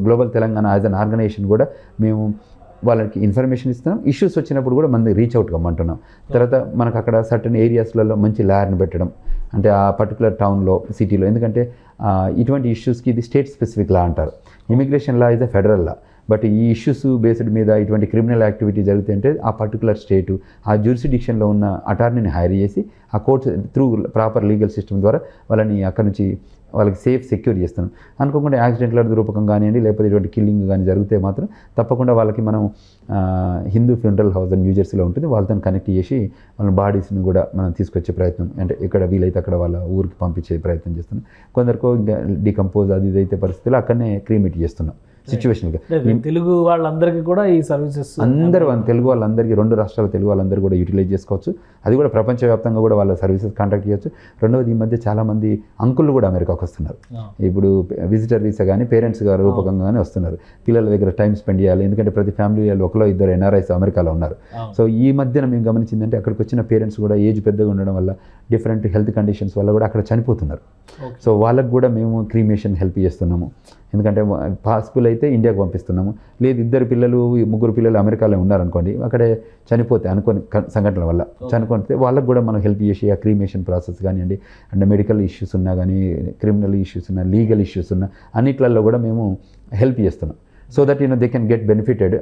global Telangana as an organization కూడా మేము వాళ్ళకి ఇన్ఫర్మేషన్ ఇస్తున్నాం. ఇష్యూస్ వచ్చినప్పుడు కూడా మన రీచ్ అవుట్ కమ్మంటున్నాం. తర్వాత మనకు అక్కడ సర్టన్ ఏరియాస్లలో మంచి లాయర్ని పెట్టడం, అంటే ఆ పర్టికులర్ టౌన్లో, సిటీలో. ఎందుకంటే ఇటువంటి ఇష్యూస్కి ఇది స్టేట్ స్పెసిఫిక్ లా అంటారు. Immigration law is a federal law. But ఈ ఇష్యూస్ బేస్డ్ మీద ఇటువంటి క్రిమినల్ యాక్టివిటీ జరుగుతుంటే ఆ పర్టికులర్ స్టేటు ఆ జ్యూరిస్డిక్షన్లో ఉన్న అటార్నీని హైర్ చేసి ఆ courts through proper legal system ద్వారా వాళ్ళని అక్కడ నుంచి వాళ్ళకి సెక్యూర్ చేస్తున్నాం. అనుకోకుండా యాక్సిడెంట్ల రూపకం కానివ్వండి, లేకపోతే ఇటువంటి కిల్లింగ్ కానీ జరిగితే మాత్రం తప్పకుండా వాళ్ళకి మనం హిందూ ఫ్యూనరల్ హౌస్ అని న్యూజెర్సీలో ఉంటుంది, వాళ్ళతో కనెక్ట్ చేసి వాళ్ళ బాడీస్ని కూడా మనం తీసుకొచ్చే ప్రయత్నం, అంటే ఎక్కడ వీలైతే అక్కడ వాళ్ళ ఊరికి పంపించే ప్రయత్నం చేస్తున్నాం. కొందరికి డికంపోజ్ అది ఇదైతే పరిస్థితుల్లో అక్కడనే క్రీమేట్ చేస్తున్నాం సిచ్యువేషన్గా. తెలుగు వాళ్ళందరికీ కూడా ఈ సర్వీసెస్ అందరూ తెలుగు వాళ్ళందరికీ, 2 రాష్ట్రాల తెలుగు వాళ్ళందరూ కూడా యూటిలైజ్ చేసుకోవచ్చు. అది కూడా ప్రపంచవ్యాప్తంగా కూడా వాళ్ళ సర్వీసెస్ కాంటాక్ట్ చేయొచ్చు. రెండవది, ఈ మధ్య చాలామంది అంకుళ్ళు కూడా అమెరికాకు వస్తున్నారు. ఇప్పుడు విజిటర్ వీసా కానీ, పేరెంట్స్ గారు రూపకంగా కానీ వస్తున్నారు. పిల్లల దగ్గర టైం స్పెండ్ చేయాలి, ఎందుకంటే ప్రతి ఫ్యామిలీ వాళ్ళు 1-2 NRIs అమెరికాలో ఉన్నారు. సో ఈ మధ్యన మేము గమనించిందంటే అక్కడికి వచ్చిన పేరెంట్స్ కూడా ఏజ్ పెద్దగా ఉండడం వల్ల, డిఫరెంట్ హెల్త్ కండిషన్స్ వల్ల కూడా అక్కడ చనిపోతున్నారు. సో వాళ్ళకు కూడా మేము క్రీమేషన్ హెల్ప్ చేస్తున్నాము. ఎందుకంటే పాసిబుల్ అయితే ఇండియాకు పంపిస్తున్నాము. లేదు 2 పిల్లలు 3 పిల్లలు అమెరికాలో ఉన్నారనుకోండి, అక్కడే చనిపోతే అనుకోని సంఘటనల వల్ల చనిపోతే వాళ్ళకు కూడా మనం హెల్ప్ చేసి ఆ క్రీమేషన్ ప్రాసెస్ కానివ్వండి, అండ్ మెడికల్ ఇష్యూస్ ఉన్నా కానీ, క్రిమినల్ ఇష్యూస్ ఉన్నా, లీగల్ ఇష్యూస్ ఉన్నా, అన్నిట్లలో కూడా మేము హెల్ప్ చేస్తున్నాం. So that they can get benefited.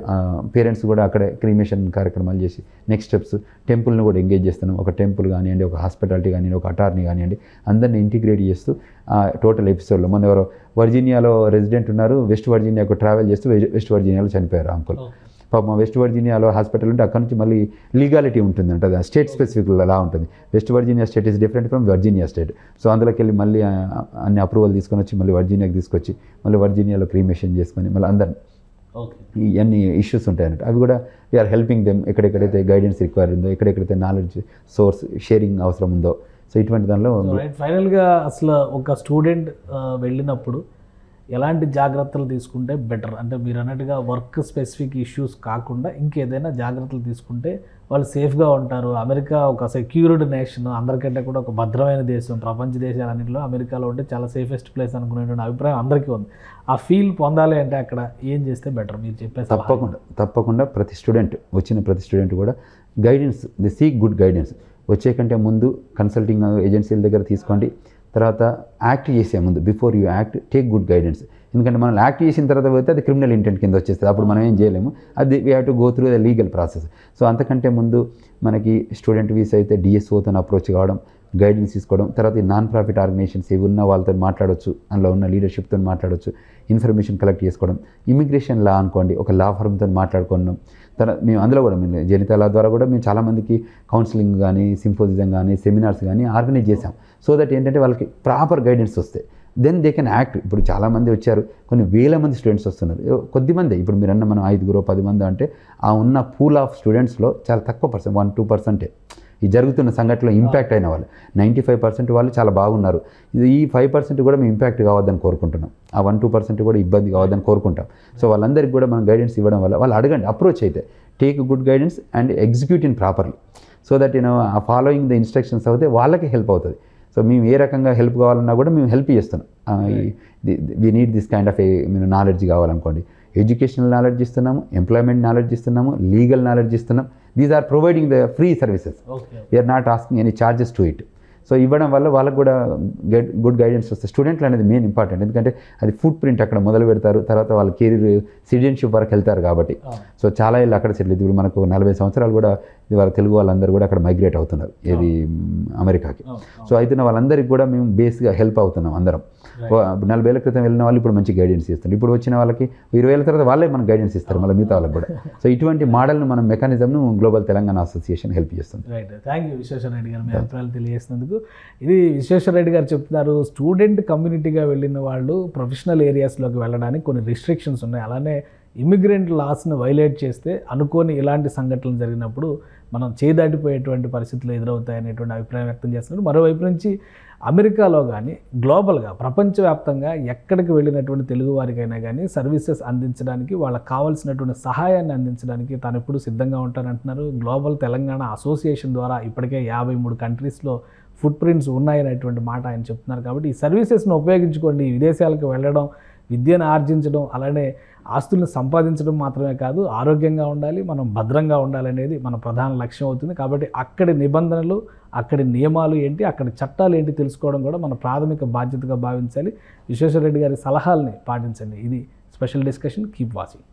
Parents కూడా అక్కడే క్రీమేషన్ కార్యక్రమాలు చేసి నెక్స్ట్ స్టెప్స్ టెంపుల్ని కూడా ఎంగేజ్ చేస్తున్నాం. ఒక టెంపుల్ కానివ్వండి, ఒక హాస్పిటాలిటీ కానివ్వండి, ఒక అటార్నీ కానివ్వండి, అందరినీ ఇంటిగ్రేట్ చేస్తూ టోటల్ ఎపిసోడ్లో. మన ఎవరో వర్జీనియాలో రెసిడెంట్ ఉన్నారు, వెస్ట్ వర్జీనియాకు ట్రావెల్ చేస్తూ వెస్ట్ వర్జీనియాలో చనిపోయారు అంకుల్. పాపం వెస్ట్ వర్జీనియాలో హాస్పిటల్ ఉంటే అక్కడ నుంచి మళ్ళీ లీగాలిటీ ఉంటుంది, అంటే అది స్టేట్ స్పెసిఫిక్ లా ఉంటుంది. West Virginia state is different from Virginia state. So అందులోకి వెళ్ళి మళ్ళీ అన్ని అప్రూవల్ తీసుకొని వచ్చి మళ్ళీ వర్జీనియాకి తీసుకొచ్చి మళ్ళీ వర్జీనియాలో క్రీమేషన్ చేసుకొని మళ్ళీ అందరిని ఇవన్నీ ఇష్యూస్ ఉంటాయన్నట్టు. అవి కూడా వీఆర్ హెల్పింగ్ దెమ్. ఎక్కడెక్కడైతే గైడెన్స్ రిక్వైర్ ఉందో, ఎక్కడెక్కడైతే నాలెడ్జ్ సోర్స్ షేరింగ్ అవసరం ఉందో, సో ఇటువంటి దానిలో. ఫైనల్గా అసలు ఒక స్టూడెంట్ వెళ్ళినప్పుడు ఎలాంటి జాగ్రత్తలు తీసుకుంటే బెటర్? అంటే మీరు అన్నట్టుగా వర్క్ స్పెసిఫిక్ ఇష్యూస్ కాకుండా ఇంకేదైనా జాగ్రత్తలు తీసుకుంటే వాళ్ళు సేఫ్గా ఉంటారు. అమెరికా ఒక సెక్యూర్డ్ నేషన్, అందరికంటే కూడా ఒక భద్రమైన దేశం. ప్రపంచ దేశాలన్నింటిలో అమెరికాలో ఉంటే చాలా సేఫెస్ట్ ప్లేస్ అనుకునేటువంటి అభిప్రాయం అందరికీ ఉంది. ఆ ఫీల్ పొందాలి అంటే అక్కడ ఏం చేస్తే బెటర్ మీరు చెప్పేసి? తప్పకుండా ప్రతి స్టూడెంట్ కూడా guidance, the seek good guidance. వచ్చే కంటే ముందు కన్సల్టింగ్ ఏజెన్సీల దగ్గర తీసుకోండి. తర్వాత యాక్ట్ చేసే ముందు, before you act, take good guidance. ఎందుకంటే మనం యాక్ట్ చేసిన తర్వాత పోతే అది క్రిమినల్ ఇంటెంట్ కింద వచ్చేస్తుంది, అప్పుడు మనం ఏం చేయలేము. అది we have to go through the legal process. So అంతకంటే ముందు మనకి స్టూడెంట్ వీసా అయితే DSOతో అప్రోచ్ కావడం, గైడెన్స్ తీసుకోవడం. తర్వాత ఈ నాన్ ప్రాఫిట్ ఆర్గనైజేషన్స్ ఇవి ఉన్న వాళ్ళతో మాట్లాడవచ్చు, అందులో ఉన్న లీడర్షిప్తో మాట్లాడవచ్చు, ఇన్ఫర్మేషన్ కలెక్ట్ చేసుకోవడం. ఇమిగ్రేషన్ లా అనుకోండి, ఒక లా ఫర్మ్తో మాట్లాడుకోవడం. తర్వాత మేము అందులో కూడా మేము జనిత లా ద్వారా కూడా మేము చాలామందికి కౌన్సిలింగ్ కానీ, సింపోజియం కానీ, సెమినార్స్ కానీ ఆర్గనైజ్ చేసాం. సో దట్ ఏంటంటే వాళ్ళకి ప్రాపర్ గైడెన్స్ వస్తాయి, దెన్ దే కెన్ యాక్ట్. ఇప్పుడు చాలామంది వచ్చారు, కొన్ని వేల మంది స్టూడెంట్స్ వస్తున్నారు. కొద్దిమంది, ఇప్పుడు మీరు అన్న మనం 5-10 మంది అంటే ఆ ఉన్న పూల్ ఆఫ్ స్టూడెంట్స్లో చాలా తక్కువ పర్సెంట్, 1-2% ఈ జరుగుతున్న సంఘటనలో ఇంపాక్ట్ అయిన వాళ్ళు. 95% వాళ్ళు చాలా బాగున్నారు. ఈ 5% కూడా మేము ఇంపాక్ట్ కావద్దని కోరుకుంటున్నాం. ఆ 1-2% కూడా ఇబ్బంది కావద్దని కోరుకుంటాం. సో వాళ్ళందరికీ కూడా మనం గైడెన్స్ ఇవ్వడం వల్ల వాళ్ళు అడగండి, అప్రోచ్ అయితే take good guidance and execute in properly. So that ఆ ఫాలోయింగ్ ద ఇన్స్ట్రక్షన్స్ అవుతే వాళ్ళకి హెల్ప్ అవుతుంది. సో సో మేము ఏ రకంగా హెల్ప్ కావాలన్నా కూడా మేము హెల్ప్ చేస్తున్నాం. We need this kind of knowledge కావాలనుకోండి, ఎడ్యుకేషనల్ నాలెడ్జ్ ఇస్తున్నాము, ఎంప్లాయ్మెంట్ నాలెడ్జ్ ఇస్తున్నాము, లీగల్ నాలెడ్జ్ ఇస్తున్నాం. These are providing the free services, we're not asking any charges to it. So ఇవ్వడం వల్ల వాళ్ళకు కూడా గుడ్ గైడెన్స్ వస్తుంది. స్టూడెంట్లు అనేది మెయిన్ ఇంపార్టెంట్, ఎందుకంటే అది ఫుట్ ప్రింట్ అక్కడ మొదలు పెడతారు, తర్వాత వాళ్ళ కెరీర్ సిటిజన్షిప్ వరకు వెళ్తారు కాబట్టి. సో చాలా ఏళ్ళు అక్కడ సెటిల్. ఇప్పుడు మనకు 40 సంవత్సరాలు కూడా వాళ్ళ తెలుగు వాళ్ళందరూ కూడా అక్కడ మైగ్రేట్ అవుతున్నారు ఏది అమెరికాకి. సో అయితే వాళ్ళందరికీ కూడా మేము బేస్గా హెల్ప్ అవుతున్నాం అందరం. 40 ఏళ్ల క్రితం వెళ్ళిన వాళ్ళు ఇప్పుడు మంచి గైడెన్స్ ఇస్తారు. ఇప్పుడు వచ్చిన వాళ్ళకి 20 ఏళ్ళ తర్వాత వాళ్ళే మనకు గైడెన్స్ ఇస్తారు మళ్ళీ మిగతా వాళ్ళకి కూడా. సో ఇటువంటి మోడల్ను మనం మెకానిజంను గ్లోబల్ తెలంగాణ అసోసియేషన్ హెల్ప్ చేస్తుంది. Right, thank you Vishweshwara Reddy గారు మీ అభిప్రాయాలు తెలియజేసినందుకు. ఇది విశ్వేశ్వర రెడ్డి గారు చెప్తున్నారు, స్టూడెంట్ కమ్యూనిటీగా వెళ్ళిన వాళ్ళు ప్రొఫెషనల్ ఏరియాస్లోకి వెళ్ళడానికి కొన్ని రిస్ట్రిక్షన్స్ ఉన్నాయి. అలానే ఇమిగ్రెంట్ లాస్ను వైలేట్ చేస్తే అనుకోని ఇలాంటి సంఘటనలు జరిగినప్పుడు మనం చేదాటిపోయేటువంటి పరిస్థితులు ఎదురవుతాయనేటువంటి అభిప్రాయం వ్యక్తం చేస్తున్నారు. మరోవైపు నుంచి అమెరికాలో కానీ గ్లోబల్గా ప్రపంచవ్యాప్తంగా ఎక్కడికి వెళ్ళినటువంటి తెలుగు వారికైనా కానీ సర్వీసెస్ అందించడానికి, వాళ్ళకి కావాల్సినటువంటి సహాయాన్ని అందించడానికి తాను ఎప్పుడు సిద్ధంగా ఉంటానంటున్నారు. గ్లోబల్ తెలంగాణ అసోసియేషన్ ద్వారా ఇప్పటికే 53 కంట్రీస్లో ఫుట్ ప్రింట్స్ ఉన్నాయనేటువంటి మాట ఆయన చెప్తున్నారు. కాబట్టి ఈ సర్వీసెస్ను ఉపయోగించుకోండి. విదేశాలకు వెళ్ళడం, విద్యను ఆర్జించడం, అలానే ఆస్తులను సంపాదించడం మాత్రమే కాదు, ఆరోగ్యంగా ఉండాలి, మనం భద్రంగా ఉండాలనేది మన ప్రధాన లక్ష్యం అవుతుంది. కాబట్టి అక్కడి నిబంధనలు, అక్కడి నియమాలు ఏంటి, అక్కడి చట్టాలు ఏంటి తెలుసుకోవడం కూడా మన ప్రాథమిక బాధ్యతగా భావించాలి. విశ్వేశ్వర రెడ్డి గారి సలహాలని పాటించండి. ఇది స్పెషల్ డిస్కషన్. Keep watching.